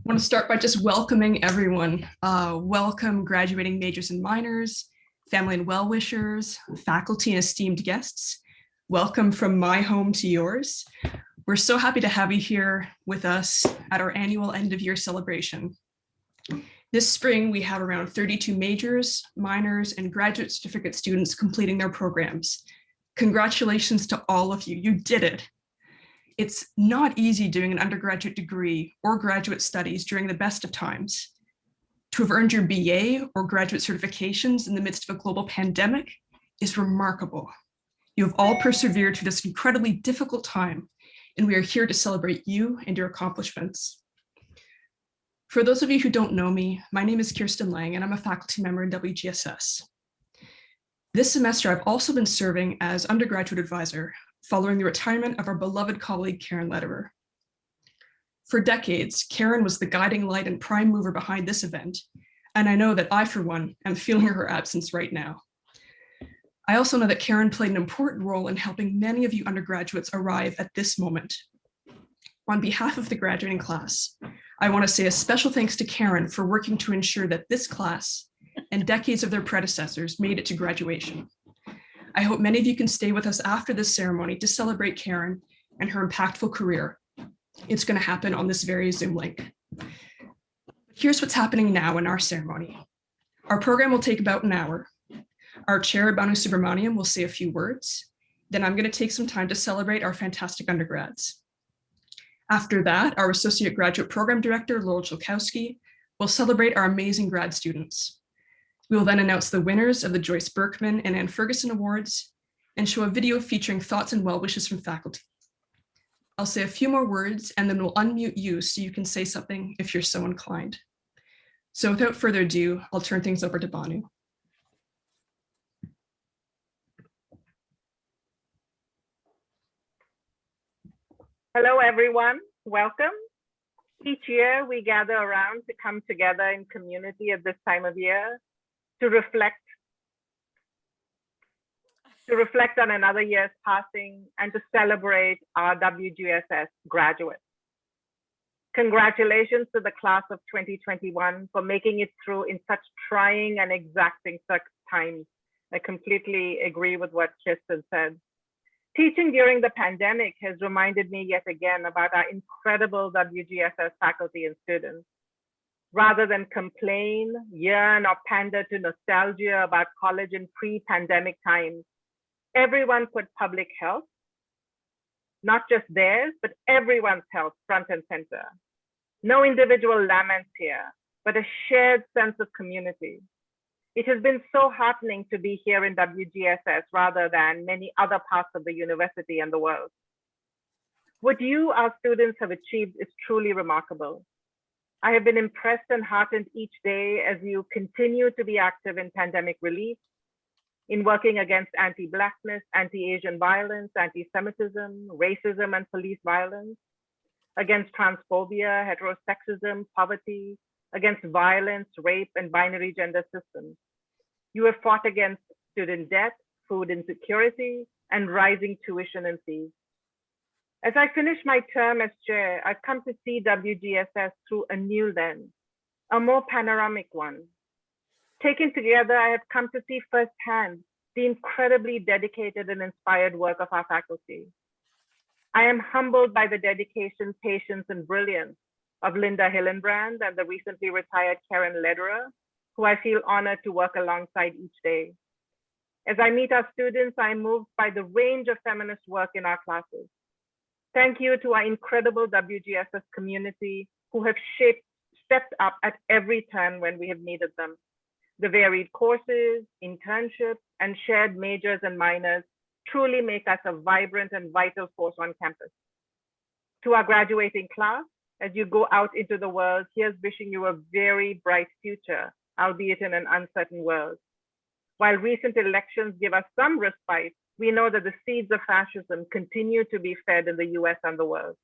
I want to start by just welcoming everyone. Welcome graduating majors and minors, family and well-wishers, faculty and esteemed guests. Welcome from my home to yours. We're so happy to have you here with us at our annual end of year celebration. This spring, we have around 32 majors, minors, and graduate certificate students completing their programs. Congratulations to all of you, you did it. It's not easy doing an undergraduate degree or graduate studies during the best of times. To have earned your BA or graduate certifications in the midst of a global pandemic is remarkable. You have all persevered through this incredibly difficult time, and we are here to celebrate you and your accomplishments. For those of you who don't know me, my name is Kirsten Lang, and I'm a faculty member in WGSS. This semester, I've also been serving as undergraduate advisor following the retirement of our beloved colleague, Karen Lederer. For decades, Karen was the guiding light and prime mover behind this event, and I know that I, for one, am feeling her absence right now. I also know that Karen played an important role in helping many of you undergraduates arrive at this moment. On behalf of the graduating class, I want to say a special thanks to Karen for working to ensure that this class and decades of their predecessors made it to graduation. I hope many of you can stay with us after this ceremony to celebrate Karen and her impactful career. It's going to happen on this very Zoom link. Here's what's happening now in our ceremony. Our program will take about an hour. Our chair, Banu Subramaniam, will say a few words. Then I'm going to take some time to celebrate our fantastic undergrads. After that, our Associate Graduate Program Director, Laurel Chilkowski, will celebrate our amazing grad students. We will then announce the winners of the Joyce Berkman and Ann Ferguson Awards and show a video featuring thoughts and well wishes from faculty. I'll say a few more words and then we'll unmute you so you can say something if you're so inclined. So without further ado, I'll turn things over to Banu. Hello, everyone. Welcome. Each year, we gather around to come together in community at this time of year to reflect on another year's passing and to celebrate our WGSS graduates. Congratulations to the class of 2021 for making it through in such trying and exacting times. I completely agree with what Kirsten said. Teaching during the pandemic has reminded me yet again about our incredible WGSS faculty and students. Rather than complain, yearn, or pander to nostalgia about college in pre-pandemic times, everyone put public health, not just theirs, but everyone's health front and center. No individual laments here, but a shared sense of community. It has been so heartening to be here in WGSS rather than many other parts of the university and the world. What you, our students, have achieved is truly remarkable. I have been impressed and heartened each day as you continue to be active in pandemic relief, in working against anti-Blackness, anti-Asian violence, anti-Semitism, racism, and police violence, against transphobia, heterosexism, poverty, against violence, rape, and binary gender systems. You have fought against student debt, food insecurity, and rising tuition and fees. As I finish my term as chair, I've come to see WGSS through a new lens, a more panoramic one. Taken together, I have come to see firsthand the incredibly dedicated and inspired work of our faculty. I am humbled by the dedication, patience, and brilliance of Linda Hillenbrand and the recently retired Karen Lederer, who I feel honored to work alongside each day. As I meet our students, I am moved by the range of feminist work in our classes. Thank you to our incredible WGSS community who have stepped up at every turn when we have needed them. The varied courses, internships, and shared majors and minors truly make us a vibrant and vital force on campus. To our graduating class, as you go out into the world, here's wishing you a very bright future, albeit in an uncertain world. While recent elections give us some respite, we know that the seeds of fascism continue to be fed in the US and the world.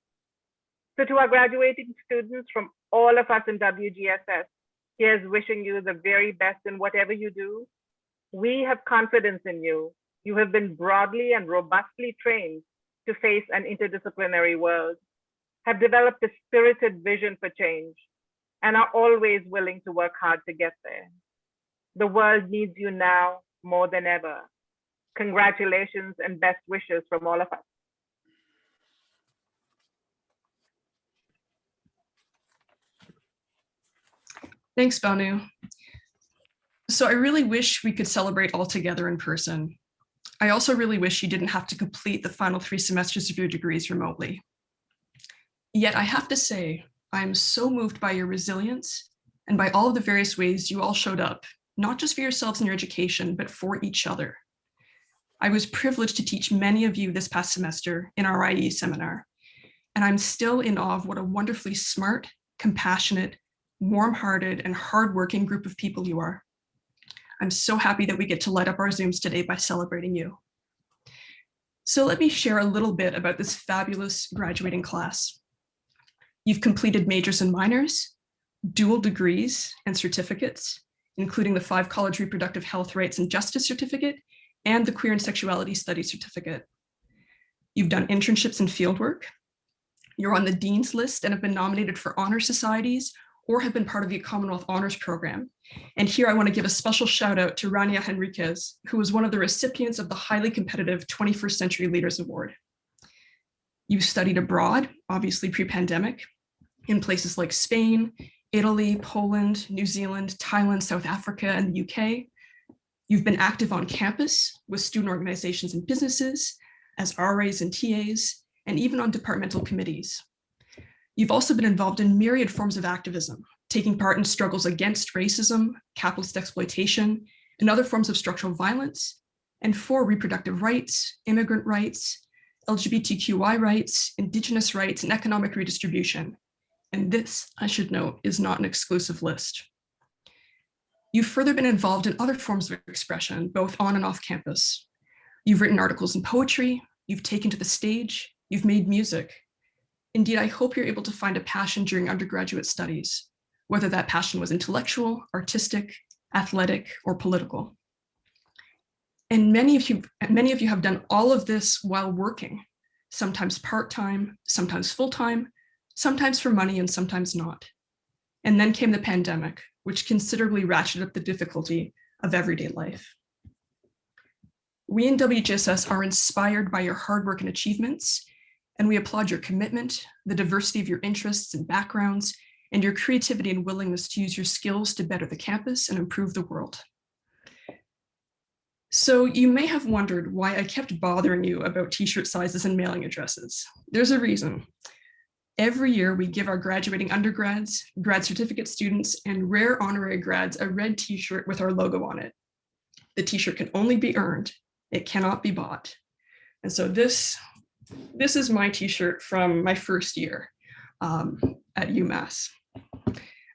So to our graduating students from all of us in WGSS, here's wishing you the very best in whatever you do. We have confidence in you. You have been broadly and robustly trained to face an interdisciplinary world, have developed a spirited vision for change, and are always willing to work hard to get there. The world needs you now more than ever. Congratulations and best wishes from all of us. Thanks, Banu. So I really wish we could celebrate all together in person. I also really wish you didn't have to complete the final 3 semesters of your degrees remotely. Yet I have to say, I am so moved by your resilience and by all of the various ways you all showed up, not just for yourselves and your education, but for each other. I was privileged to teach many of you this past semester in our IE seminar, and I'm still in awe of what a wonderfully smart, compassionate, warm-hearted, and hardworking group of people you are. I'm so happy that we get to light up our Zooms today by celebrating you. So let me share a little bit about this fabulous graduating class. You've completed majors and minors, dual degrees and certificates, including the 5 College Reproductive Health Rights and Justice Certificate and the Queer and Sexuality Studies Certificate. You've done internships and fieldwork. You're on the Dean's List and have been nominated for honor societies or have been part of the Commonwealth Honors Program. And here I want to give a special shout out to Rania Henriquez, who was one of the recipients of the highly competitive 21st Century Leaders Award. You studied abroad, obviously pre-pandemic, in places like Spain, Italy, Poland, New Zealand, Thailand, South Africa, and the UK. You've been active on campus with student organizations and businesses, as RAs and TAs, and even on departmental committees. You've also been involved in myriad forms of activism, taking part in struggles against racism, capitalist exploitation, and other forms of structural violence, and for reproductive rights, immigrant rights, LGBTQI rights, Indigenous rights, and economic redistribution. And this, I should note, is not an exclusive list. You've further been involved in other forms of expression, both on and off campus. You've written articles and poetry, you've taken to the stage, you've made music. Indeed, I hope you're able to find a passion during undergraduate studies, whether that passion was intellectual, artistic, athletic, or political. And many of you have done all of this while working, sometimes part-time, sometimes full-time, sometimes for money and sometimes not. And then came the pandemic, which considerably ratcheted up the difficulty of everyday life. We in WGSS are inspired by your hard work and achievements, and we applaud your commitment, the diversity of your interests and backgrounds, and your creativity and willingness to use your skills to better the campus and improve the world. So you may have wondered why I kept bothering you about t-shirt sizes and mailing addresses. There's a reason. Every year we give our graduating undergrads, grad certificate students, and rare honorary grads a red t-shirt with our logo on it. The t-shirt can only be earned. It cannot be bought. And so this is my t-shirt from my first year at UMass.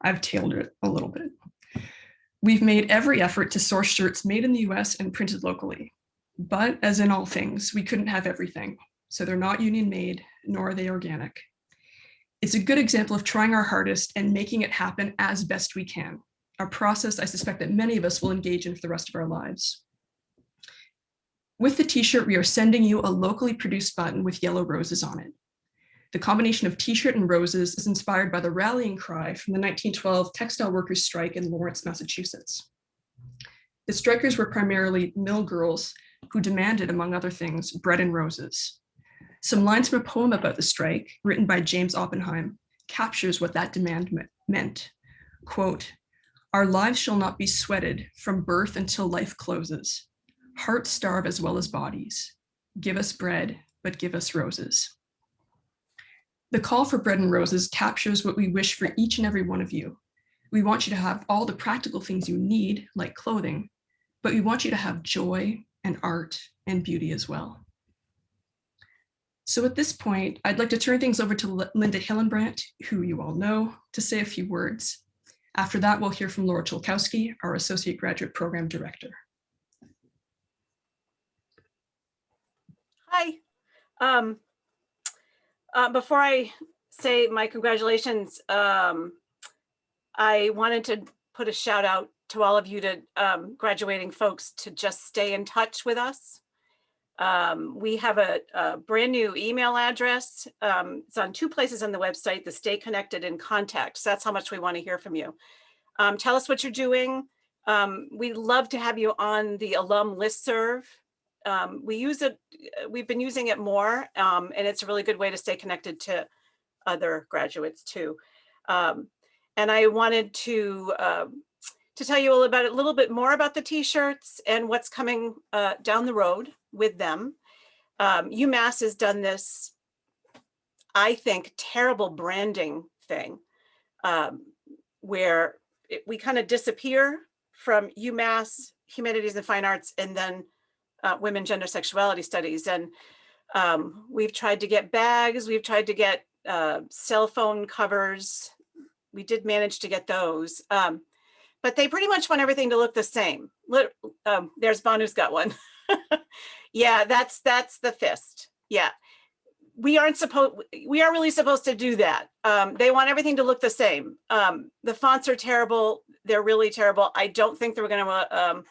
I've tailored it a little bit. We've made every effort to source shirts made in the US and printed locally. But as in all things, we couldn't have everything. So they're not union made, nor are they organic. It's a good example of trying our hardest and making it happen as best we can, a process I suspect that many of us will engage in for the rest of our lives. With the t-shirt, we are sending you a locally produced button with yellow roses on it. The combination of t-shirt and roses is inspired by the rallying cry from the 1912 textile workers' strike in Lawrence, Massachusetts. The strikers were primarily mill girls who demanded, among other things, bread and roses. Some lines from a poem about the strike, written by James Oppenheim, captures what that demand meant. Quote, "Our lives shall not be sweated from birth until life closes. Hearts starve as well as bodies. Give us bread, but give us roses." The call for bread and roses captures what we wish for each and every one of you. We want you to have all the practical things you need, like clothing, but we want you to have joy and art and beauty as well. So at this point, I'd like to turn things over to Linda Hillenbrandt, who you all know, to say a few words. After that, we'll hear from Laura Cholkowski, our Associate Graduate Program Director. Hi. Before I say my congratulations, I wanted to put a shout out to all of you to graduating folks to just stay in touch with us. We have a brand new email address. It's on 2 places on the website, the Stay Connected and Contact. So that's how much we want to hear from you. Tell us what you're doing. We'd love to have you on the alum listserv. We use it, we've been using it more, and it's a really good way to stay connected to other graduates too. And I wanted to tell you a little bit more about the t-shirts and what's coming down the road with them. UMass has done this, I think, terrible branding thing where we kind of disappear from UMass Humanities and Fine Arts and then Women, Gender, Sexuality Studies. And we've tried to get bags, we've tried to get cell phone covers. We did manage to get those. But they pretty much want everything to look the same. There's Banu's got one. Yeah, that's the fist. Yeah, we aren't really supposed to do that. They want everything to look the same. The fonts are terrible. They're really terrible. I don't think they're going to,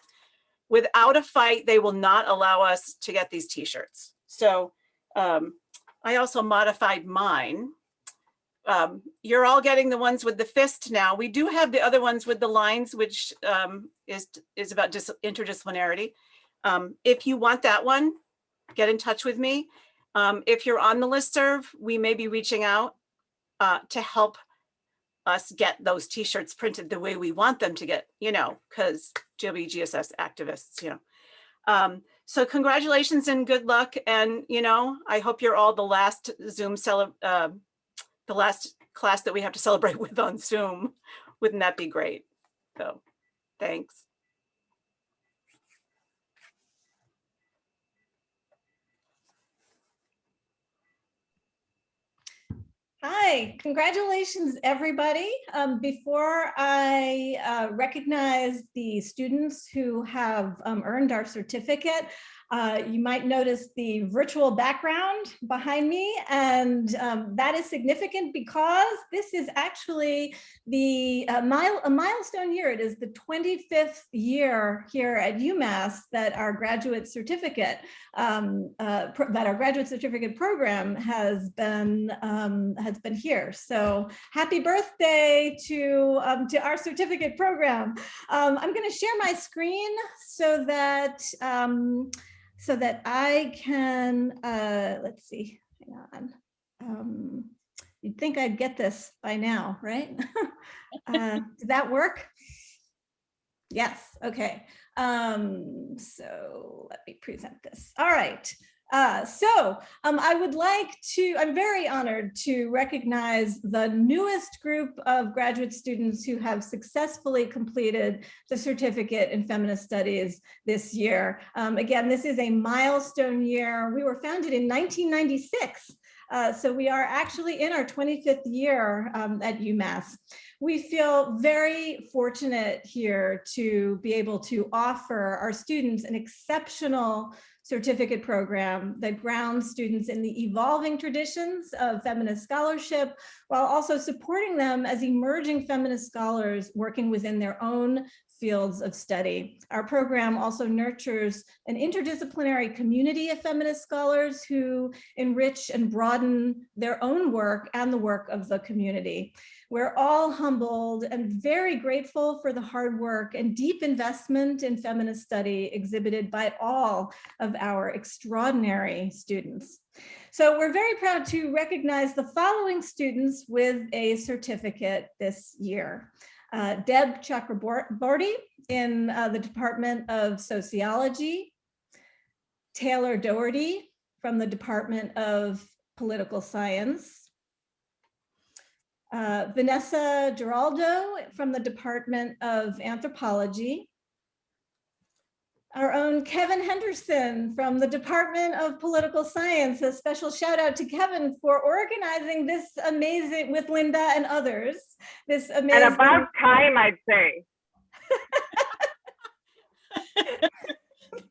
without a fight, they will not allow us to get these t-shirts. So I also modified mine. You're all getting the ones with the fist now. We do have the other ones with the lines, which is about interdisciplinarity. If you want that one, get in touch with me. If you're on the listserv, we may be reaching out to help us get those t-shirts printed the way we want them to get, because WGSS activists, So congratulations and good luck. And, I hope you're all the last Zoom the last class that we have to celebrate with on Zoom. Wouldn't that be great? So thanks. Hi, congratulations, everybody. Before I recognize the students who have earned our certificate, you might notice the virtual background behind me, and that is significant because this is actually a milestone year. It is the 25th year here at UMass that our graduate certificate program has been here. So happy birthday to our certificate program. I'm going to share my screen so that I can, let's see, hang on. You'd think I'd get this by now, right? Did that work? Yes, okay. So let me present this. All right. I'm very honored to recognize the newest group of graduate students who have successfully completed the certificate in feminist studies this year. Again, this is a milestone year. We were founded in 1996. So we are actually in our 25th year at UMass. We feel very fortunate here to be able to offer our students an exceptional certificate program that grounds students in the evolving traditions of feminist scholarship, while also supporting them as emerging feminist scholars working within their own fields of study. Our program also nurtures an interdisciplinary community of feminist scholars who enrich and broaden their own work and the work of the community. We're all humbled and very grateful for the hard work and deep investment in feminist study exhibited by all of our extraordinary students. So we're very proud to recognize the following students with a certificate this year. Deb Chakraborty in the Department of Sociology, Taylor Doherty from the Department of Political Science, Vanessa Giraldo from the Department of Anthropology, our own Kevin Henderson from the Department of Political Science. A special shout out to Kevin for organizing this amazing, with Linda and others, this amazing. And about time, I'd say.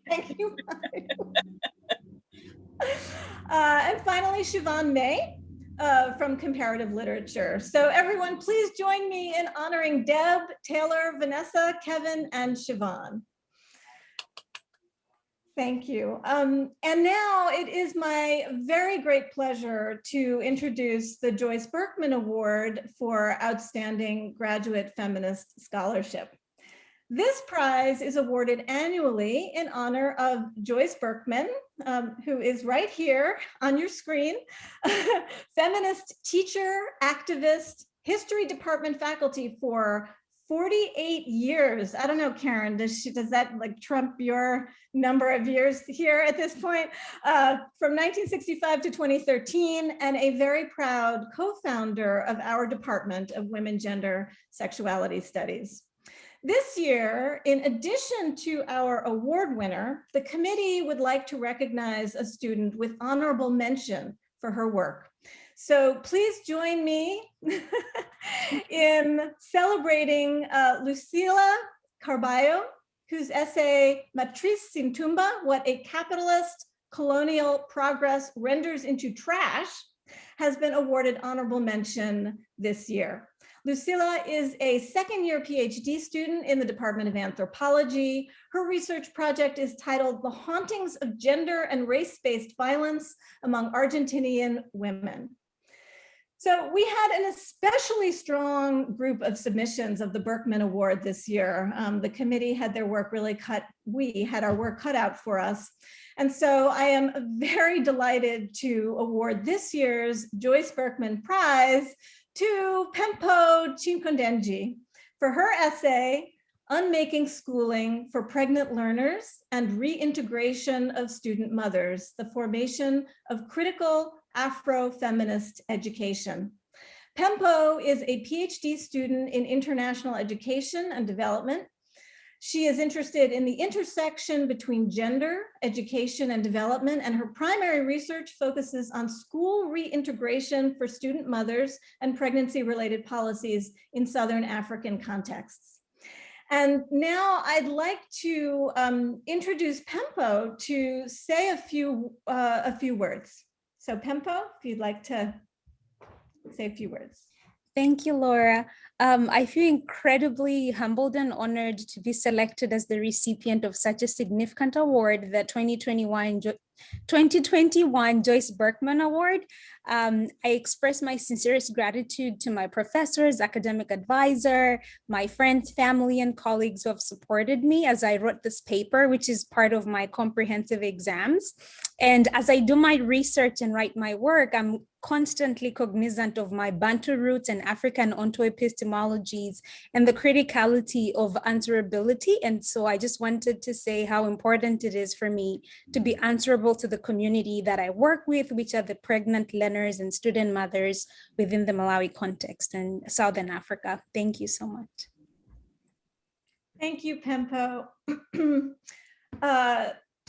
Thank you. And finally, Siobhan May from Comparative Literature. So everyone, please join me in honoring Deb, Taylor, Vanessa, Kevin, and Siobhan. Thank you. And now it is my very great pleasure to introduce the Joyce Berkman Award for Outstanding Graduate Feminist Scholarship. This prize is awarded annually in honor of Joyce Berkman, who is right here on your screen, feminist teacher, activist, history department faculty for 48 years. I don't know, Karen, does that like trump your number of years here at this point? From 1965 to 2013, and a very proud co-founder of our Department of Women, Gender, Sexuality Studies. This year, in addition to our award winner, the committee would like to recognize a student with honorable mention for her work. So please join me in celebrating Lucila Carballo, whose essay, Matriz sin tumba, What a Capitalist Colonial Progress Renders into Trash, has been awarded honorable mention this year. Lucila is a second-year PhD student in the Department of Anthropology. Her research project is titled The Hauntings of Gender and Race-Based Violence Among Argentinian Women. So we had an especially strong group of submissions of the Berkman Award this year. The committee had their work really we had our work cut out for us. And so I am very delighted to award this year's Joyce Berkman Prize to Pempo Chinkondenji for her essay, Unmaking Schooling for Pregnant Learners and Reintegration of Student Mothers, the Formation of Critical Afro-Feminist Education. Pempo is a PhD student in international education and development. She is interested in the intersection between gender, education, and development, and her primary research focuses on school reintegration for student mothers and pregnancy-related policies in Southern African contexts. And now I'd like to introduce Pempo to say a few words. So Pempo, if you'd like to say a few words. Thank you, Laura. I feel incredibly humbled and honored to be selected as the recipient of such a significant award, the 2021 Joyce Berkman Award. I express my sincerest gratitude to my professors, academic advisor, my friends, family, and colleagues who have supported me as I wrote this paper, which is part of my comprehensive exams. And as I do my research and write my work, I'm constantly cognizant of my Bantu roots and African ontoepistemologies and the criticality of answerability. And so I just wanted to say how important it is for me to be answerable to the community that I work with, which are the pregnant learners and student mothers within the Malawi context and Southern Africa. Thank you so much. Thank you, Pempo.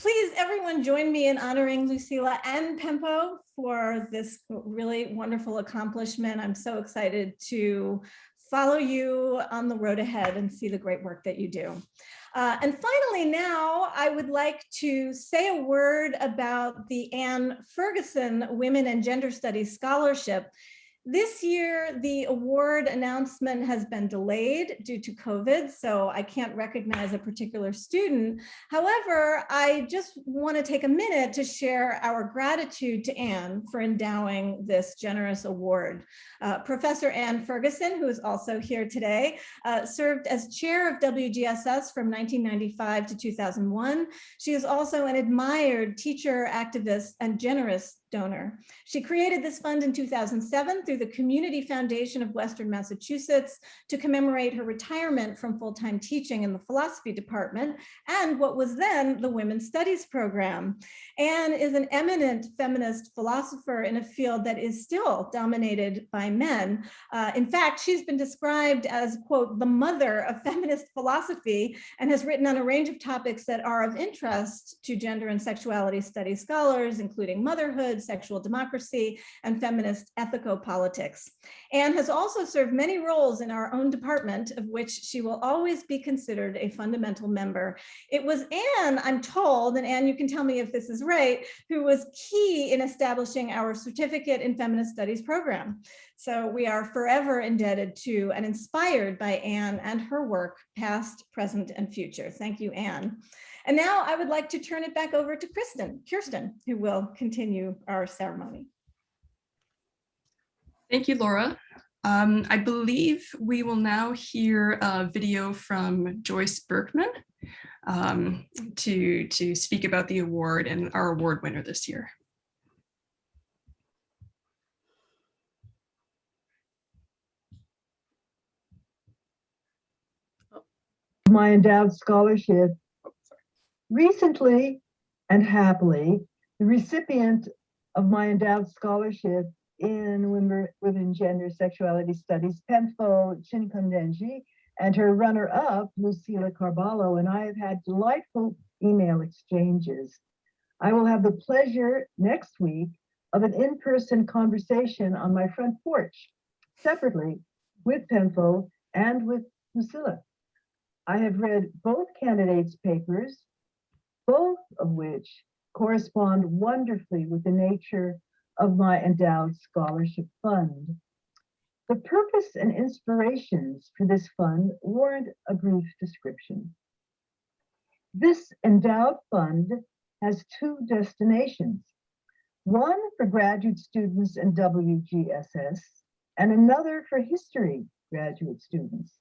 Please, everyone, join me in honoring Lucila and Pempo for this really wonderful accomplishment. I'm so excited to follow you on the road ahead and see the great work that you do. And finally, now I would like to say a word about the Anne Ferguson Women and Gender Studies Scholarship. This year, the award announcement has been delayed due to COVID, so I can't recognize a particular student. However, I just want to take a minute to share our gratitude to Anne for endowing this generous award. Professor Anne Ferguson, who is also here today, served as chair of WGSS from 1995 to 2001. She is also an admired teacher, activist, and generous donor. She created this fund in 2007 through the Community Foundation of Western Massachusetts to commemorate her retirement from full-time teaching in the philosophy department and what was then the Women's Studies program. Anne is an eminent feminist philosopher in a field that is still dominated by men. In fact, she's been described as, quote, the mother of feminist philosophy, and has written on a range of topics that are of interest to gender and sexuality studies scholars, including motherhood, sexual democracy, and feminist ethico-politics. Anne has also served many roles in our own department, of which she will always be considered a fundamental member. It was Anne, I'm told, and Anne, you can tell me if this is right, who was key in establishing our certificate in feminist studies program. So we are forever indebted to and inspired by Anne and her work, past, present, and future. Thank you, Anne. And now I would like to turn it back over to Kirsten, who will continue our ceremony. Thank you, Laura. I believe we will now hear a video from Joyce Berkman to speak about the award and our award winner this year. My endowed scholarship. Recently and happily, the recipient of my endowed scholarship in Women, Gender, Sexuality Studies, Pempho Chinkondenji, and her runner-up, Lucila Carballo, and I have had delightful email exchanges. I will have the pleasure next week of an in-person conversation on my front porch, separately, with Pempho and with Lucila. I have read both candidates' papers, both of which correspond wonderfully with the nature of my endowed scholarship fund. The purpose and inspirations for this fund warrant a brief description. This endowed fund has two destinations, one for graduate students in WGSS and another for history graduate students.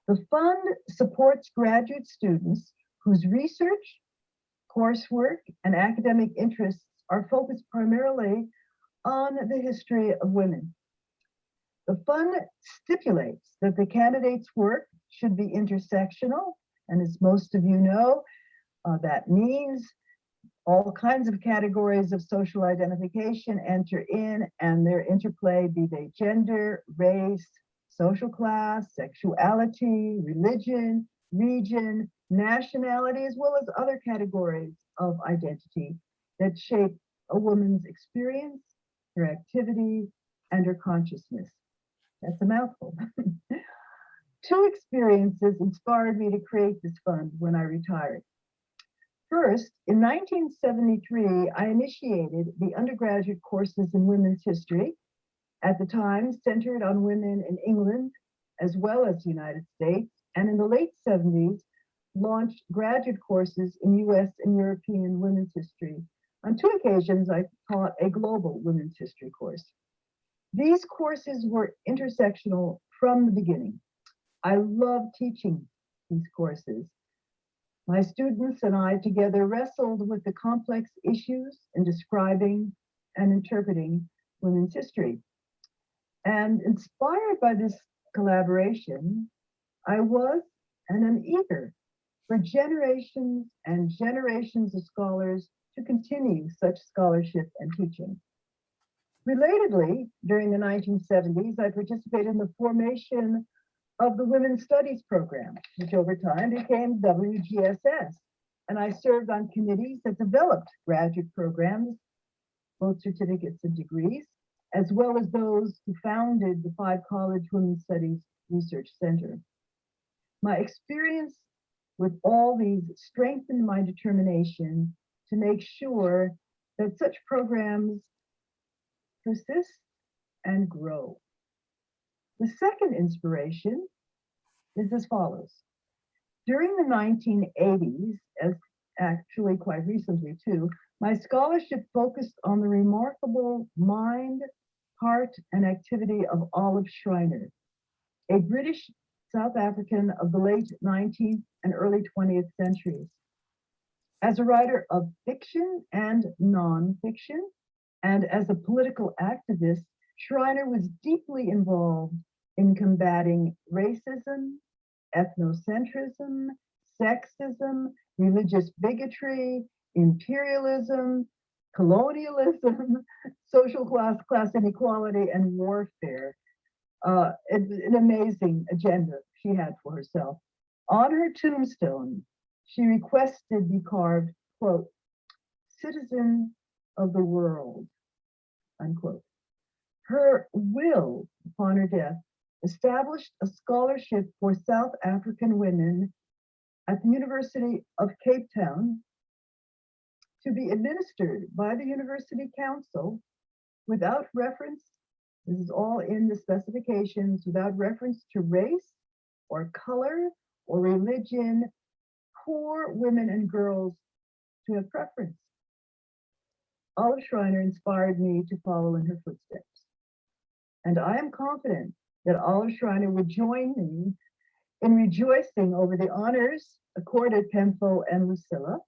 The fund supports graduate students whose research, coursework, and academic interests are focused primarily on the history of women. The fund stipulates that the candidate's work should be intersectional, and as most of you know, that means all kinds of categories of social identification enter in, and their interplay, be they gender, race, social class, sexuality, religion, region, nationality, as well as other categories of identity that shape a woman's experience, her activity, and her consciousness. That's a mouthful. Two experiences inspired me to create this fund when I retired. First, in 1973, I initiated the undergraduate courses in women's history, at the time centered on women in England, as well as the United States, and in the late 70s, launched graduate courses in US and European women's history. On two occasions, I taught a global women's history course. These courses were intersectional from the beginning. I love teaching these courses. My students and I together wrestled with the complex issues in describing and interpreting women's history. And inspired by this collaboration, I was and am eager for generations and generations of scholars to continue such scholarship and teaching. Relatedly, during the 1970s, I participated in the formation of the Women's Studies program, which over time became WGSS. And I served on committees that developed graduate programs, both certificates and degrees, as well as those who founded the 5-college Women's Studies Research Center. My experience with all these strengthened my determination to make sure that such programs persist and grow. The second inspiration is as follows. During the 1980s, as actually quite recently too, my scholarship focused on the remarkable mind, heart, and activity of Olive Schreiner, a British South African of the late 19th and early 20th centuries. As a writer of fiction and nonfiction, and as a political activist, Schreiner was deeply involved in combating racism, ethnocentrism, sexism, religious bigotry, imperialism, colonialism, social class inequality, and warfare. An amazing agenda she had for herself. On her tombstone, she requested be carved, quote, citizen of the world, unquote. Her will upon her death established a scholarship for South African women at the University of Cape Town to be administered by the University Council without reference This is all in the specifications without reference to race or color or religion. Poor women and girls to have preference. Olive Schreiner inspired me to follow in her footsteps. And I am confident that Olive Schreiner would join me in rejoicing over the honors accorded Pemfo and Lucilla.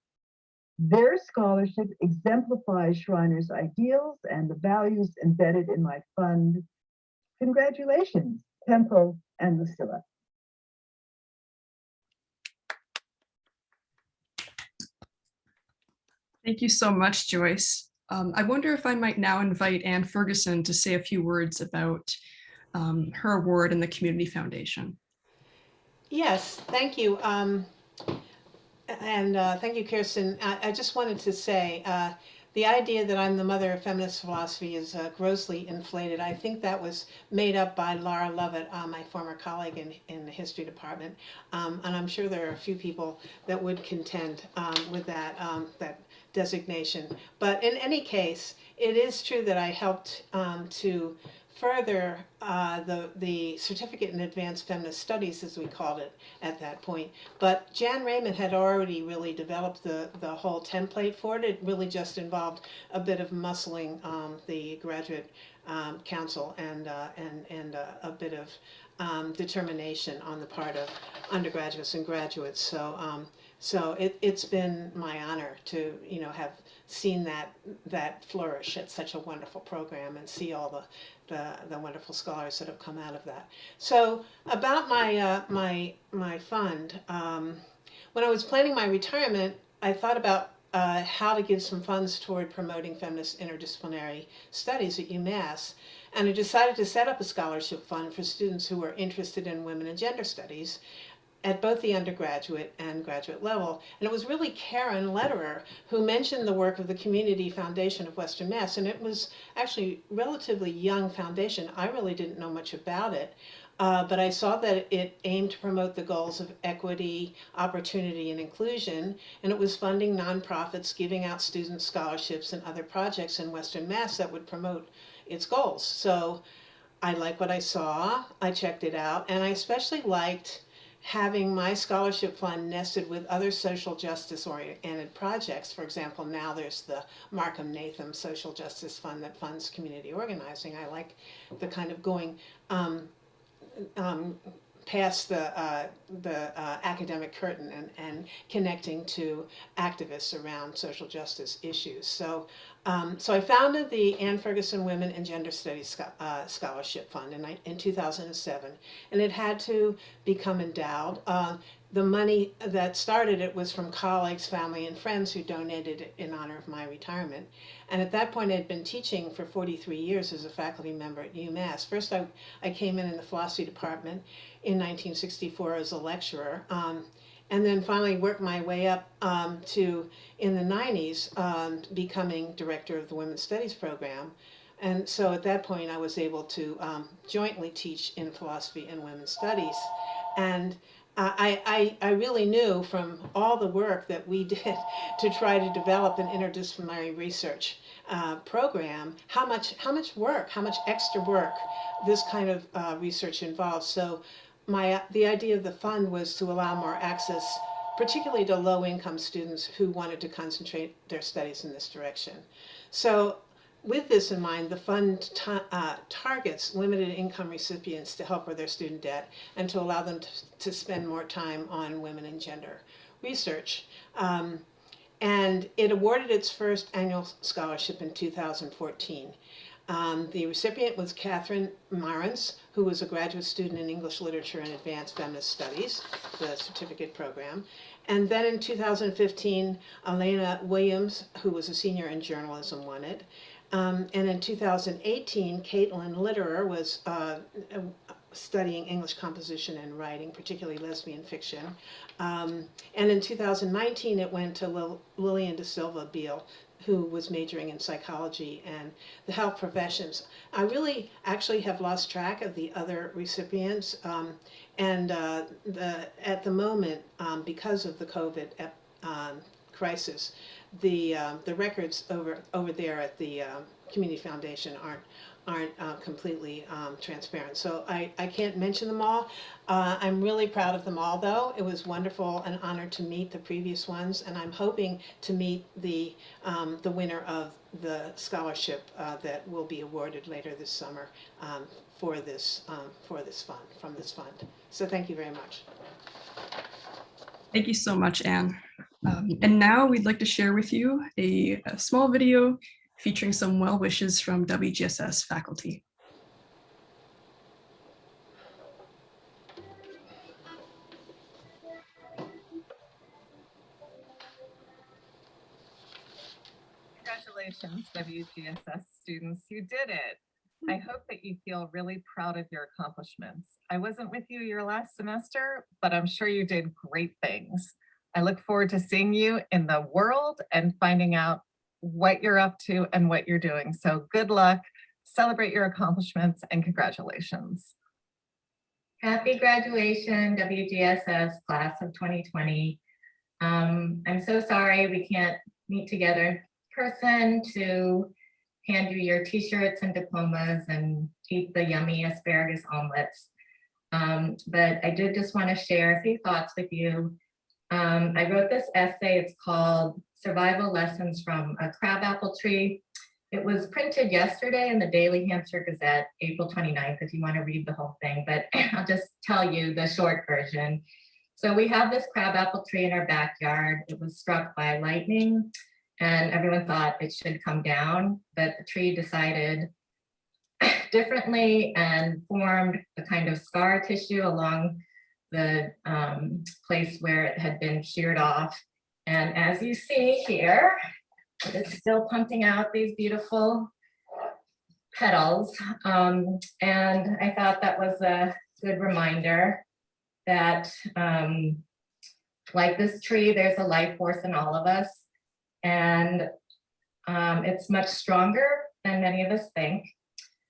Their scholarship exemplifies Schreiner's ideals and the values embedded in my fund. Congratulations, Pemfo and Lucilla. Thank you so much, Joyce. I wonder if I might now invite Anne Ferguson to say a few words about her award and the Community Foundation. Yes, thank you. Thank you, Kirsten. I just wanted to say the idea that I'm the mother of feminist philosophy is grossly inflated. I think that was made up by Laura Lovett, my former colleague in the history department. And I'm sure there are a few people that would contend with that, that designation. But in any case, it is true that I helped to further the certificate in advanced feminist studies, as we called it at that point. But Jan Raymond had already really developed the whole template for it. It really just involved a bit of muscling the graduate council and a bit of determination on the part of undergraduates and graduates. So it's been my honor to have seen that flourish at such a wonderful program and see all the wonderful scholars that have come out of that. So about my fund, when I was planning my retirement, I thought about how to give some funds toward promoting feminist interdisciplinary studies at UMass. And I decided to set up a scholarship fund for students who were interested in women and gender studies at both the undergraduate and graduate level. And it was really Karen Lederer who mentioned the work of the Community Foundation of Western Mass. And it was actually a relatively young foundation. I really didn't know much about it. But I saw that it aimed to promote the goals of equity, opportunity, and inclusion, and it was funding nonprofits, giving out student scholarships and other projects in Western Mass that would promote its goals. So I liked what I saw, I checked it out, and I especially liked having my scholarship fund nested with other social justice oriented projects. For example, now there's the Markham Natham Social Justice Fund that funds community organizing. I like the kind of going past the academic curtain and connecting to activists around social justice issues. So I founded the Anne Ferguson Women and Gender Studies Scholarship Fund in 2007, and it had to become endowed. The money that started it was from colleagues, family, and friends who donated it in honor of my retirement. And at that point, I'd been teaching for 43 years as a faculty member at UMass. First, I came in the philosophy department in 1964 as a lecturer, and then finally worked my way up to, in the 90s, becoming director of the Women's Studies program. And so at that point, I was able to jointly teach in philosophy and women's studies. And I really knew from all the work that we did to try to develop an interdisciplinary research program, how much work, how much extra work this kind of research involves. So the idea of the fund was to allow more access, particularly to low-income students who wanted to concentrate their studies in this direction. So with this in mind, the fund targets limited income recipients to help with their student debt and to allow them to spend more time on women and gender research. And it awarded its first annual scholarship in 2014. The recipient was Catherine Marans, who was a graduate student in English Literature and Advanced Feminist Studies, the certificate program. And then in 2015, Elena Williams, who was a senior in journalism, won it. And in 2018, Caitlin Litterer was studying English composition and writing, particularly lesbian fiction. And in 2019, it went to Lillian De Silva Beale, who was majoring in psychology and the health professions. I really actually have lost track of the other recipients. At the moment, because of the COVID crisis, the records over there at the Community Foundation completely transparent. So I can't mention them all. I'm really proud of them all, though. It was wonderful and honor to meet the previous ones, and I'm hoping to meet the winner of the scholarship that will be awarded later this summer for this fund, from this fund. So thank you very much. Thank you so much, Anne. And now we'd like to share with you a small video featuring some well wishes from WGSS faculty. Congratulations, WGSS students, you did it. I hope that you feel really proud of your accomplishments. I wasn't with you your last semester, but I'm sure you did great things. I look forward to seeing you in the world and finding out what you're up to and what you're doing. So good luck, celebrate your accomplishments, and congratulations. Happy graduation, WGSS class of 2020. I'm so sorry we can't meet together in person to hand you your t-shirts and diplomas and eat the yummy asparagus omelets. But I did just want to share a few thoughts with you. I wrote this essay, it's called Survival Lessons from a Crabapple Tree. It was printed yesterday in the Daily Hampshire Gazette, April 29th, if you want to read the whole thing, but I'll just tell you the short version. So we have this crabapple tree in our backyard. It was struck by lightning and everyone thought it should come down, but the tree decided differently and formed a kind of scar tissue along the place where it had been sheared off. And as you see here, it's still pumping out these beautiful petals. And I thought that was a good reminder that like this tree, there's a life force in all of us. And it's much stronger than many of us think.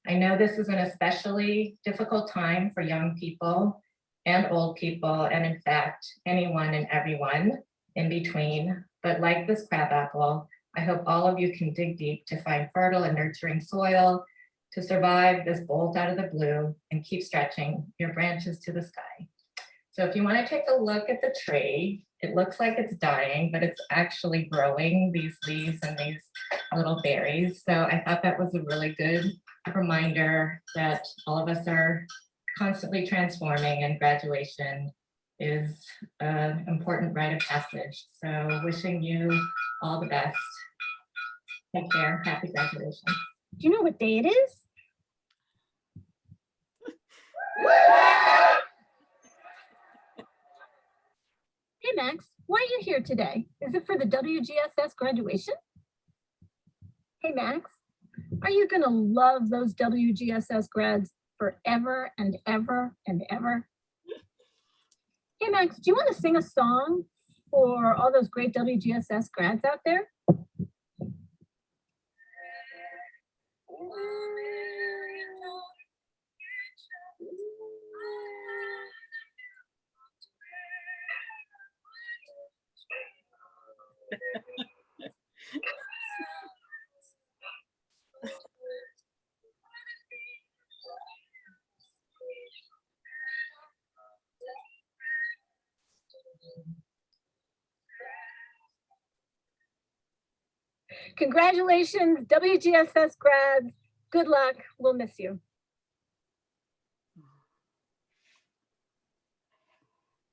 I know this is an especially difficult time for young people and old people, and in fact, anyone and everyone in between. But like this crabapple, I hope all of you can dig deep to find fertile and nurturing soil to survive this bolt out of the blue and keep stretching your branches to the sky. So if you want to take a look at the tree, it looks like it's dying, but it's actually growing these leaves and these little berries. So I thought that was a really good reminder that all of us are constantly transforming, and graduation is an important rite of passage. So wishing you all the best. Take care. Happy graduation. Do you know what day it is? Hey Max, why are you here today? Is it for the WGSS graduation? Hey Max, are you gonna love those WGSS grads forever and ever and ever? Hey Max, do you want to sing a song for all those great WGSS grads out there? Congratulations, WGSS grads. Good luck. We'll miss you.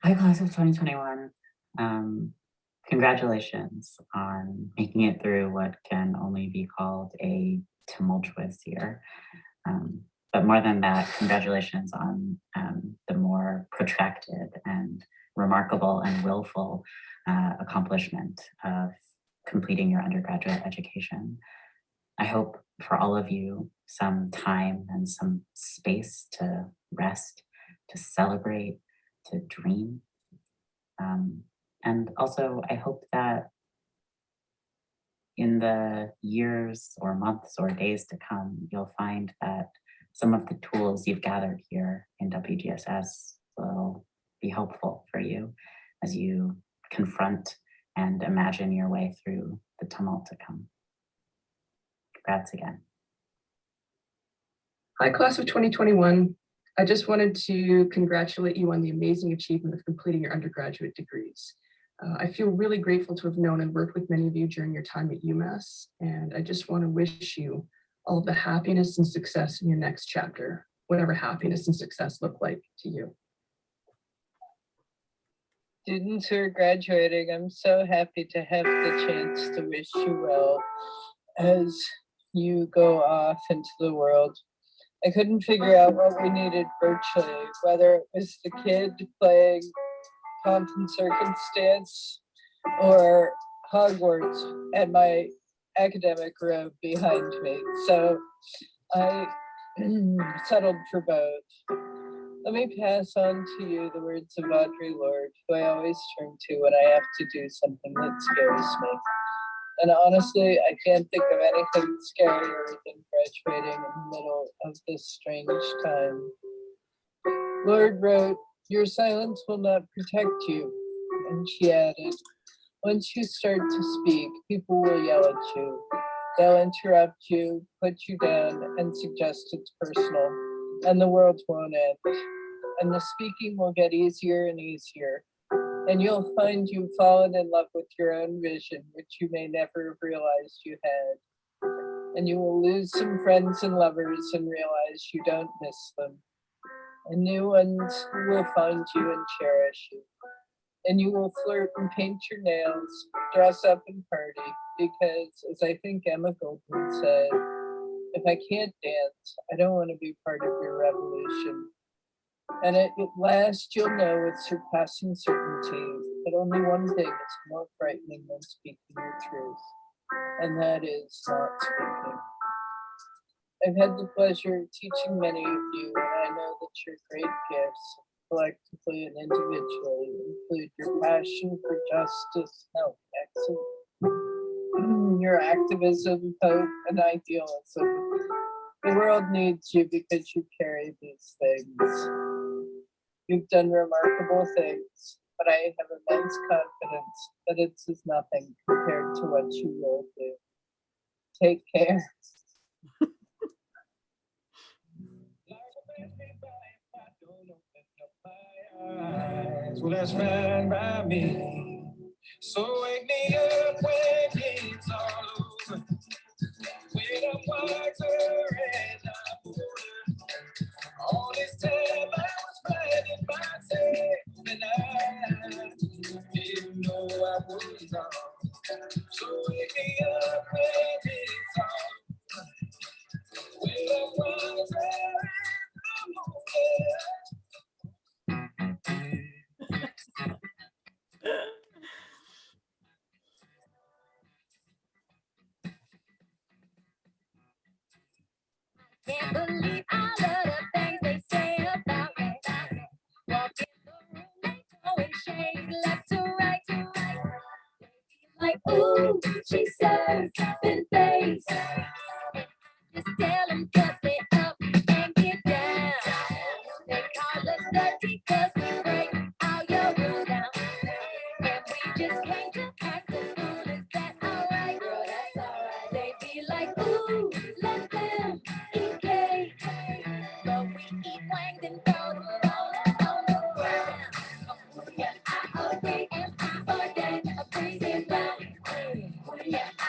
Hi, class of 2021. Congratulations on making it through what can only be called a tumultuous year. But more than that, congratulations on the more protracted and remarkable and willful accomplishment of completing your undergraduate education. I hope for all of you some time and some space to rest, to celebrate, to dream. And also, I hope that in the years or months or days to come, you'll find that some of the tools you've gathered here in WGSS will be helpful for you as you confront and imagine your way through the tumult to come. Congrats again. Hi, class of 2021. I just wanted to congratulate you on the amazing achievement of completing your undergraduate degrees. I feel really grateful to have known and worked with many of you during your time at UMass, and I just want to wish you all of the happiness and success in your next chapter, whatever happiness and success look like to you. Students who are graduating, I'm so happy to have the chance to wish you well as you go off into the world. I couldn't figure out what we needed virtually, whether it was the kid playing Pomp and Circumstance or Hogwarts and my academic room behind me. So I settled for both. Let me pass on to you the words of Audre Lorde, who I always turn to when I have to do something that scares me. And honestly, I can't think of anything scarier than graduating in the middle of this strange time. Lorde wrote, "Your silence will not protect you." And she added, "Once you start to speak, people will yell at you. They'll interrupt you, put you down, and suggest it's personal. And the world won't end. And the speaking will get easier and easier. And you'll find you've fallen in love with your own vision, which you may never have realized you had. And you will lose some friends and lovers and realize you don't miss them. And new ones will find you and cherish you. And you will flirt and paint your nails, dress up and party, because as I think Emma Goldman said, if I can't dance, I don't want to be part of your revolution. And at last you'll know with surpassing certainty that only one thing is more frightening than speaking your truth, and that is not speaking. I've had the pleasure of teaching many of you, and I know that your great gifts, collectively and individually, include your passion for justice, your activism, hope, and idealism. The world needs you because you carry these things. You've done remarkable things, but I have immense confidence that it's as nothing compared to what you will do. Take care. Well, that's fine by me. So wake me up when it's all over. When I'm wiser and I'm older. All this time I was fighting myself, and I didn't know I was wrong. So wake me up when it's all over. When I'm wiser and I'm older. Can't believe all of the things they say about me. Walk in the room, they throwing shade left to right. Like, ooh, she serves in face. Just tell them cut it up and get down. They call us dirty 'cause we break all your rules down. And we just came to act the fool. Is that alright? Girl, that's alright. They be like, ooh, let them eat cake. But we eat wings and throw them on the ground. Oh, yeah, I agree and I forget a breezy round. Oh, yeah, I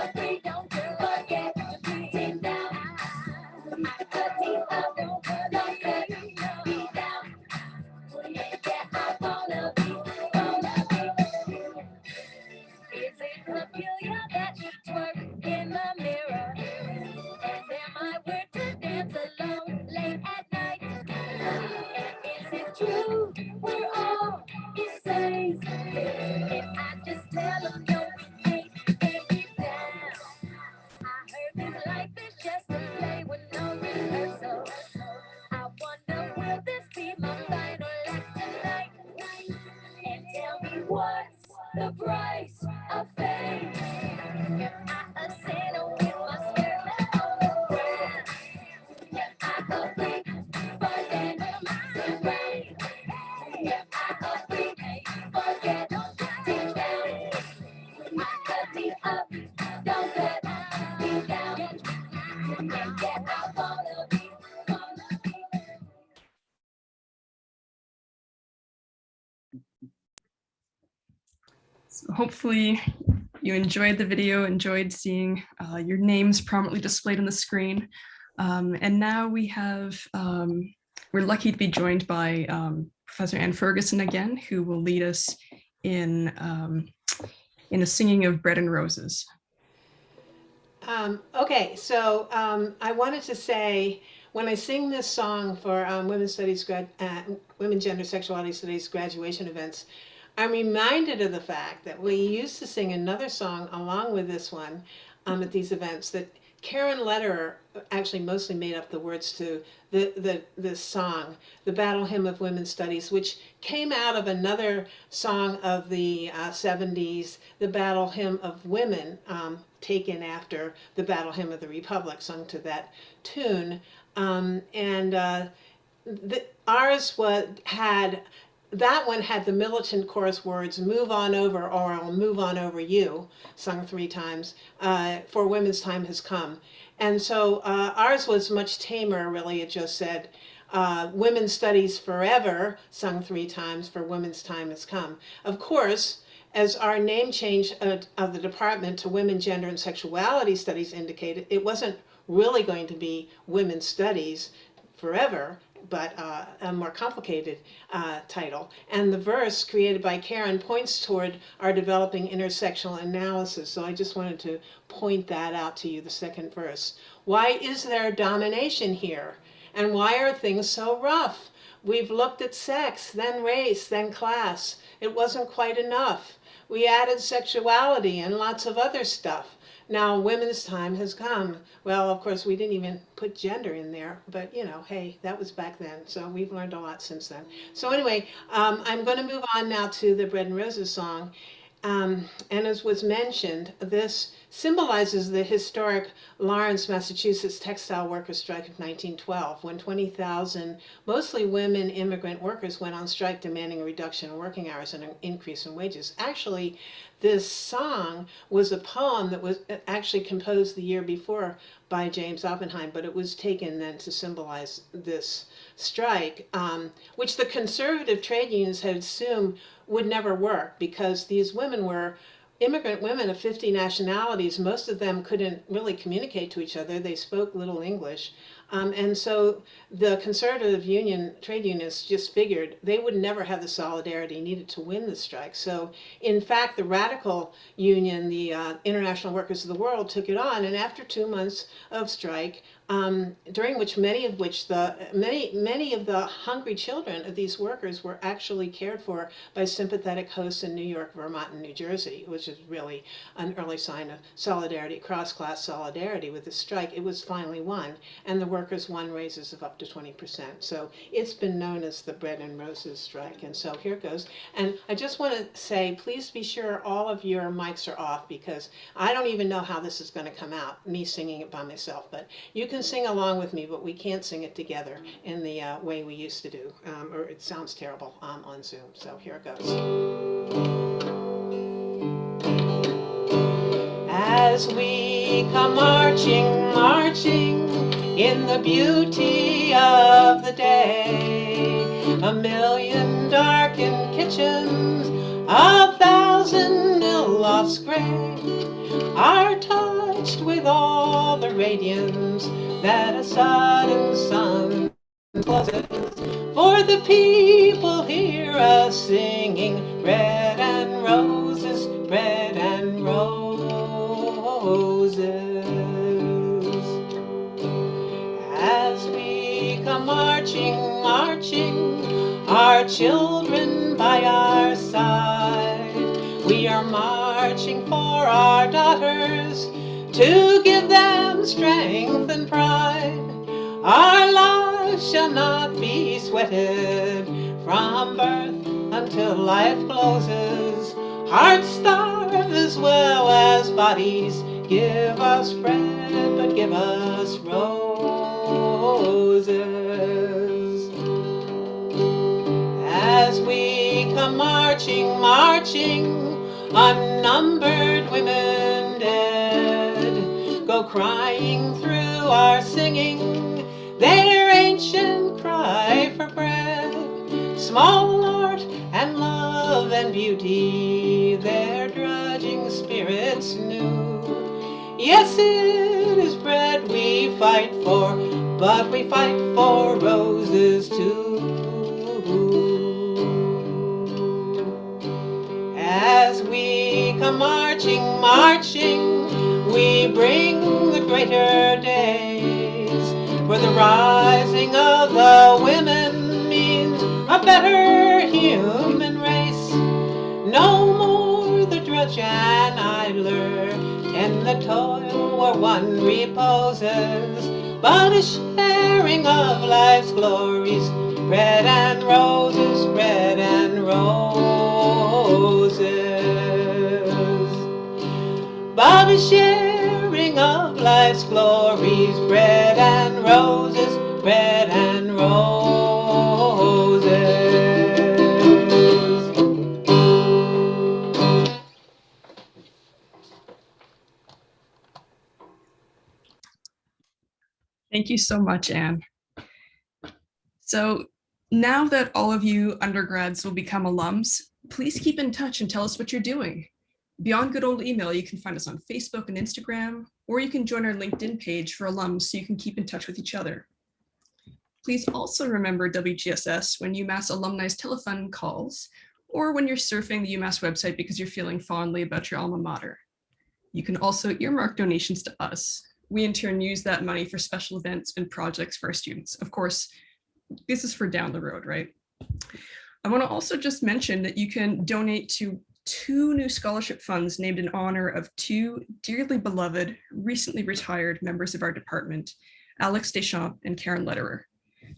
agree, don't forget to breathe it down. I cut it up, don't forget to be down. Oh, yeah, I wanna be. Is it peculiar that you twerk in the mirror? And am I weird to dance alone late at night? And is it true we're all insane? If I just tell them no, we can't get down. I heard this life is just a play with no rehearsal. I wonder, will this be my final act tonight? And tell me what's the price of fame? Am I a sinner with my skirt left on the ground? Am I agree, forget my rain? Am I agree, forget deep down? I cut me up, don't cut me down. And yeah, I wanna be. So hopefully you enjoyed the video, enjoyed seeing your names prominently displayed on the screen. And now we have, we're lucky to be joined by Professor Ann Ferguson again, who will lead us in a singing of Bread and Roses. Okay, so I wanted to say, when I sing this song for Women Gender Sexuality Studies graduation events, I'm reminded of the fact that we used to sing another song along with this one at these events that Karen Lederer actually mostly made up the words to this song, the Battle Hymn of Women's Studies, which came out of another song of the 70s, the Battle Hymn of Women, taken after the Battle Hymn of the Republic, sung to that tune. Ours that one had the militant chorus words, "Move on over, or I'll move on over you," sung 3 times, for Women's Time Has Come. And so ours was much tamer, really. It just said, Women's Studies Forever, sung 3 times, for Women's Time Has Come. Of course, as our name change of the department to Women, Gender, and Sexuality Studies indicated, it wasn't really going to be Women's Studies Forever, but a more complicated title. And the verse created by Karen points toward our developing intersectional analysis. So I just wanted to point that out to you, the second verse. Why is there domination here? And why are things so rough? We've looked at sex, then race, then class. It wasn't quite enough. We added sexuality and lots of other stuff. Now women's time has come. Well, of course, we didn't even put gender in there, but you know, hey, that was back then. So we've learned a lot since then. So anyway, I'm going to move on now to the Bread and Roses song. And as was mentioned, this symbolizes the historic Lawrence, Massachusetts textile workers' strike of 1912, when 20,000 mostly women immigrant workers went on strike demanding a reduction in working hours and an increase in wages. Actually, this song was a poem that was actually composed the year before by James Oppenheim, but it was taken then to symbolize this strike, which the conservative trade unions had assumed would never work because these women were immigrant women of 50 nationalities. Most of them couldn't really communicate to each other. They spoke little English. And so the conservative trade unionists just figured they would never have the solidarity needed to win the strike. So in fact, the radical union, the International Workers of the World, took it on. And after 2 months of strike, during which many of the hungry children of these workers were actually cared for by sympathetic hosts in New York, Vermont, and New Jersey, which is really an early sign of solidarity, cross-class solidarity with the strike. It was finally won, and the workers won raises of up to 20%. So it's been known as the Bread and Roses strike. And so here it goes. And I just want to say, please be sure all of your mics are off, because I don't even know how this is going to come out, me singing it by myself. But you can sing along with me, but we can't sing it together in the way we used to do, or it sounds terrible on Zoom. So here it goes. As we come marching, marching in the beauty of the day, a million darkened kitchens, 1,000 ill-lofts gray, are touched with all the radiance that a sudden sun closes. For the people hear us singing, bread and roses, bread and roses. As we come marching, marching, our children by our side, we are marching for our daughters to give them strength and pride. Our lives shall not be sweated from birth until life closes. Hearts starve as well as bodies. Give us bread, but give us roses. As we come marching, marching, unnumbered women dead go crying through our singing their ancient cry for bread. Small art and love love and beauty their drudging spirits knew. Yes, it is bread we fight for, but we fight for roses too. As we come marching, marching, we bring the greater days, where the rising of the women means a better human race. No more the drudge and idler tend the toil where one reposes, but a sharing of life's glories, bread and roses, bread and roses. But a sharing of life's glories, bread and roses, bread and roses. Thank you so much, Anne. So now that all of you undergrads will become alums, please keep in touch and tell us what you're doing. Beyond good old email, you can find us on Facebook and Instagram, or you can join our LinkedIn page for alums so you can keep in touch with each other. Please also remember WGSS when UMass Alumni's Telefund calls, or when you're surfing the UMass website because you're feeling fondly about your alma mater. You can also earmark donations to us. We in turn use that money for special events and projects for our students. Of course, this is for down the road, right? I want to also just mention that you can donate to 2 new scholarship funds named in honor of 2 dearly beloved, recently retired members of our department, Alex Deschamps and Karen Lederer.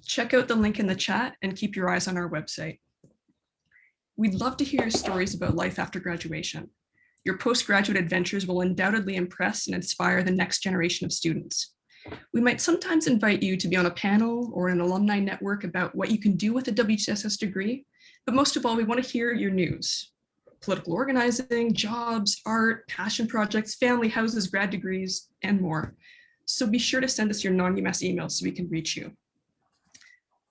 Check out the link in the chat and keep your eyes on our website. We'd love to hear your stories about life after graduation. Your postgraduate adventures will undoubtedly impress and inspire the next generation of students. We might sometimes invite you to be on a panel or an alumni network about what you can do with a WGSS degree, but most of all, we want to hear your news. Political organizing, jobs, art, passion projects, family houses, grad degrees, and more. So be sure to send us your non-UMass emails so we can reach you.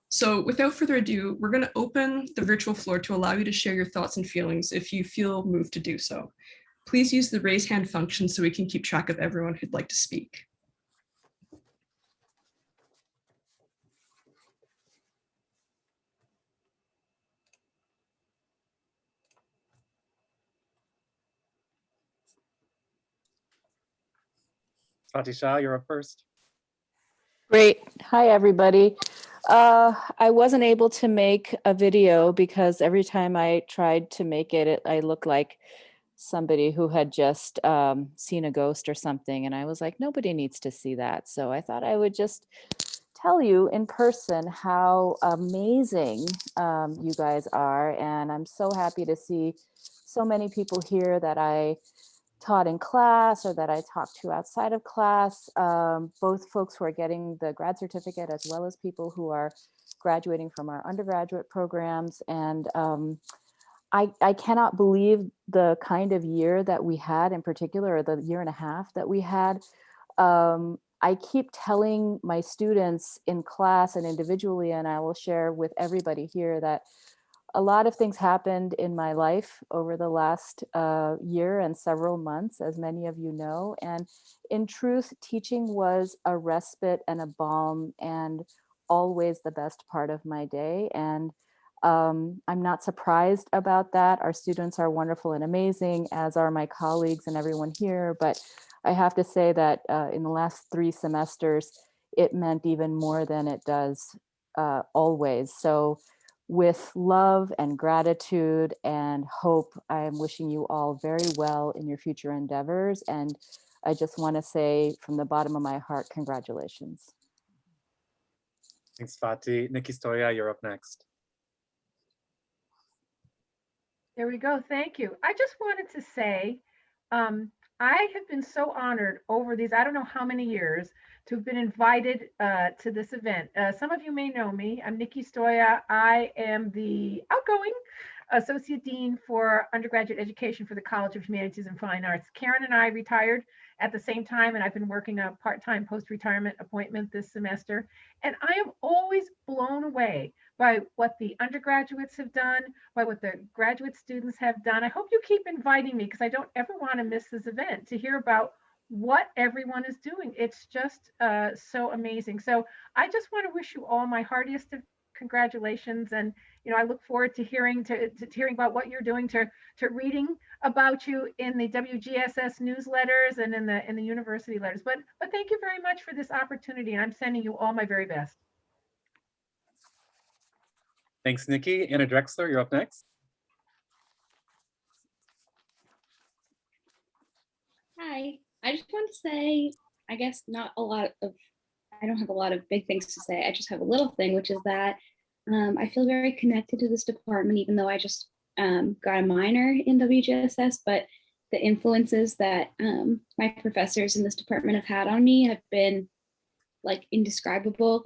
So without further ado, we're going to open the virtual floor to allow you to share your thoughts and feelings if you feel moved to do so. Please use the raise hand function so we can keep track of everyone who'd like to speak. Swati Shah, you're up first. Great. Hi, everybody. I wasn't able to make a video because every time I tried to make it, I looked like somebody who had just seen a ghost or something. And I was like, nobody needs to see that. So I thought I would just tell you in person how amazing you guys are. And I'm so happy to see so many people here that I taught in class or that I talked to outside of class, both folks who are getting the grad certificate as well as people who are graduating from our undergraduate programs. And I cannot believe the kind of year that we had in particular, or the year and a half that we had. I keep telling my students in class and individually, and I will share with everybody here, that a lot of things happened in my life over the last year and several months, as many of you know. And in truth, teaching was a respite and a balm and always the best part of my day. And I'm not surprised about that. Our students are wonderful and amazing, as are my colleagues and everyone here. But I have to say that in the last 3 semesters, it meant even more than it does always. So with love and gratitude and hope, I am wishing you all very well in your future endeavors. And I just want to say from the bottom of my heart, congratulations. Thanks, Swati. Nikki Stoya, you're up next. There we go. Thank you. I just wanted to say, I have been so honored over these, I don't know how many years, to have been invited to this event. Some of you may know me. I'm Nikki Stoya. I am the outgoing Associate Dean for Undergraduate Education for the College of Humanities and Fine Arts. Karen and I retired at the same time, and I've been working a part-time post-retirement appointment this semester. And I am always blown away by what the undergraduates have done, by what the graduate students have done. I hope you keep inviting me because I don't ever want to miss this event to hear about what everyone is doing. It's just so amazing. So I just want to wish you all my heartiest of congratulations. And, I look forward to hearing hearing about what you're doing, to reading about you in the WGSS newsletters and in the university letters. But thank you very much for this opportunity. And I'm sending you all my very best. Thanks, Nikki. Anna Drexler, you're up next. Hi, I just want to say, I guess I don't have a lot of big things to say. I just have a little thing, which is that I feel very connected to this department, even though I just got a minor in WGSS, but the influences that my professors in this department have had on me have been like indescribable,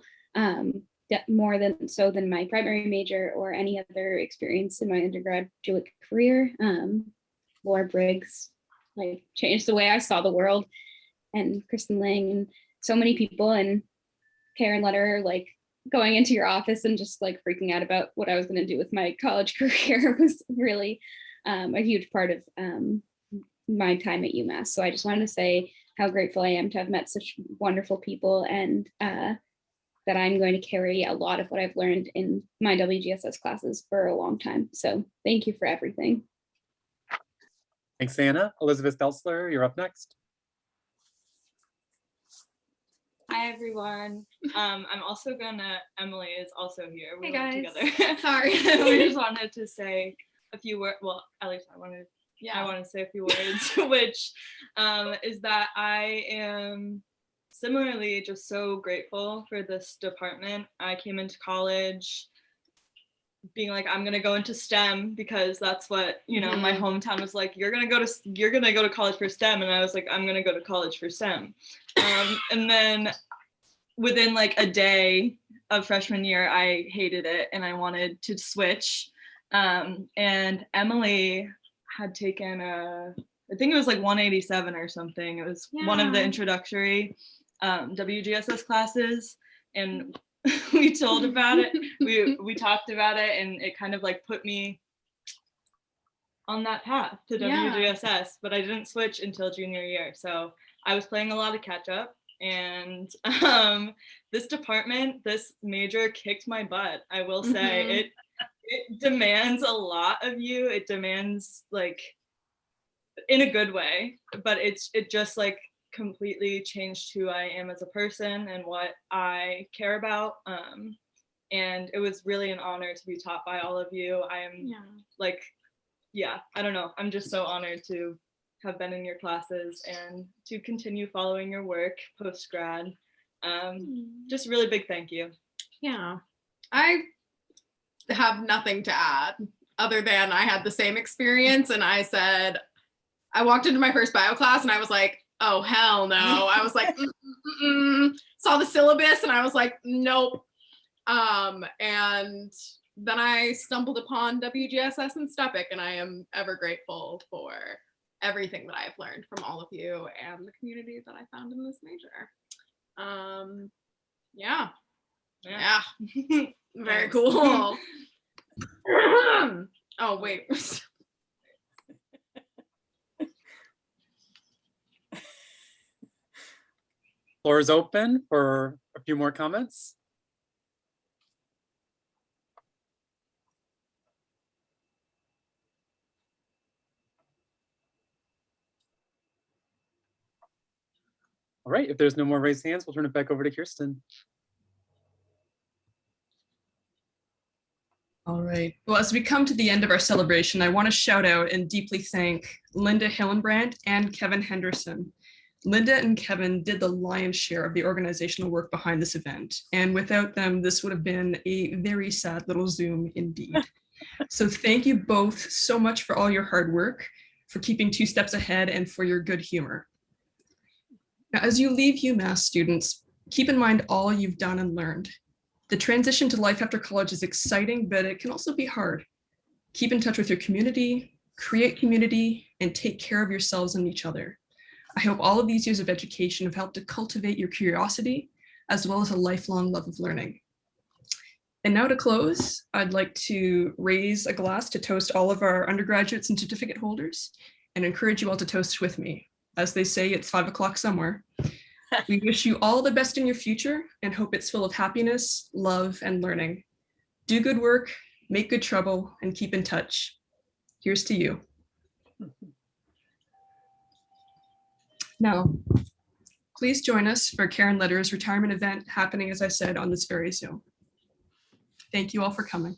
more than my primary major or any other experience in my undergraduate career. Laura Briggs like changed the way I saw the world, and Kristen Lang and so many people, and Karen Lederer, like going into your office and just like freaking out about what I was going to do with my college career was really a huge part of my time at UMass. So I just wanted to say how grateful I am to have met such wonderful people, and that I'm going to carry a lot of what I've learned in my WGSS classes for a long time. So thank you for everything. Thanks, Anna. Elizabeth Delsler, you're up next. Hi, everyone. I'm also Emily is also here. We Hey, work guys. together. Sorry. We just wanted to say a few words. Well, at least I want to say a few words, which is that I am similarly just so grateful for this department. I came into college being like, I'm gonna go into STEM because that's what my hometown was like. You're gonna go to college for STEM, and I was like, I'm gonna go to college for STEM. And then within like a day of freshman year, I hated it and I wanted to switch. And Emily had taken I think it was like 187 or something. It was one of the introductory WGSS classes, and we told about it. We talked about it, and it kind of like put me on that path to WGSS, but I didn't switch until junior year. So I was playing a lot of catch up, and this department, this major kicked my butt. I will say it demands a lot of you. It demands like in a good way, but it just like completely changed who I am as a person and what I care about. And it was really an honor to be taught by all of you. I am I don't know. I'm just so honored to have been in your classes and to continue following your work post-grad. Just really big thank you. Yeah, I have nothing to add other than I had the same experience, and I said, I walked into my first bio class and I was like, oh, hell no. I was like, saw the syllabus and I was like, nope. And then I stumbled upon WGSS and STEPIC, and I am ever grateful for everything that I've learned from all of you and the community that I found in this major. Yeah. Very cool. Oh, wait. Floor is open for a few more comments. All right, if there's no more raised hands, we'll turn it back over to Kirsten. All right. Well, as we come to the end of our celebration, I want to shout out and deeply thank Linda Hillenbrand and Kevin Henderson. Linda and Kevin did the lion's share of the organizational work behind this event, and without them, this would have been a very sad little Zoom indeed. So thank you both so much for all your hard work, for keeping 2 steps ahead, and for your good humor. Now, as you leave UMass, students, keep in mind all you've done and learned. The transition to life after college is exciting, but it can also be hard. Keep in touch with your community, create community, and take care of yourselves and each other. I hope all of these years of education have helped to cultivate your curiosity, as well as a lifelong love of learning. And now to close, I'd like to raise a glass to toast all of our undergraduates and certificate holders and encourage you all to toast with me. As they say, it's 5 o'clock somewhere. We wish you all the best in your future and hope it's full of happiness, love, and learning. Do good work, make good trouble, and keep in touch. Here's to you. Now, please join us for Karen Letter's retirement event happening, as I said, on this very Zoom. Thank you all for coming.